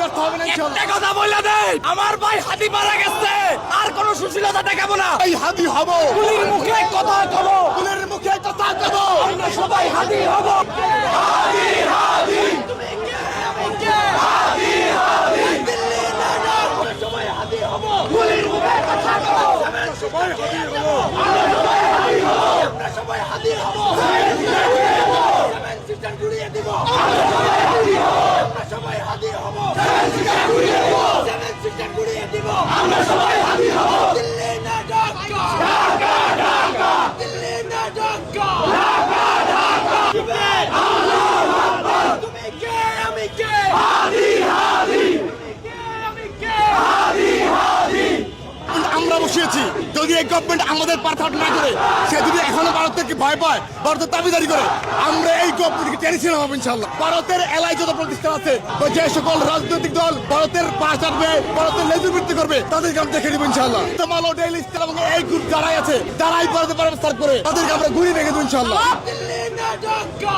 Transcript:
ব্যর্থ হবে না ইনশাআল্লাহ। একটা কথা বলে দেই, আমার ভাই হাতি মারা গেছে, আর কোনো সুশীলতা দেখাবো না। এই হাদি হব, গুলির মুখে কথা কব, ফুলের মুখে কথা কব, আমরা সবাই হাতি হব। হাতি হাতি তুমি কে আমি কে, হাতি হাতি দিল্লি না যাও, আমরা সবাই হাতি হব। গুলির মুখে কথা কব, আমরা সবাই হাতি হব। আমরা সবাই হাতি হব, আমরা সবাই হাতি হব। সেভেন সিস্টার গুলিয়ে দিব, আমরা সবাই হাতি হব। আমরা সবাই হাতি হব। সেভেন সিস্টার গুলিয়ে দিব, সেভেন সিস্টার গুলিয়ে দিব, আমরা সবাই হাতি হব। দিল্লি না ঢাকা, ঢাকা ঢাকা, দিল্লি না ঢাকা, ঢাকা ঢাকা। তুমি কে আমি কে, হাদি হাদি তুমি কে আমি কে, হাদি হাদি। আমরা বসিয়েছি। যদি এই গভর্নমেন্ট আমাদের পার্থক্য না করে, সে যদি এখনো ভারত থেকে ভয় পায়, ভারতের দাবিদারি করে, আমরা এই গভর্নমেন্টকে টেনেছি না ইনশাআল্লাহ। ভারতের এলাকায় যত প্রতিষ্ঠান আছে, বা যে সকল রাজনৈতিক দল ভারতের পাশ আসবে, ভারতের লেজুবৃত্তি করবে, তাদেরকে আমরা দেখে দিব ইনশাআল্লাহ। তোমালো ডেইলি স্টার এবং এই গ্রুপ যারাই আছে, যারাই ভারতের পারস্তার করে, তাদেরকে আমরা ঘুরিয়ে রেখে দেবো ইনশাআল্লাহ। দিল্লি না ঢাকা,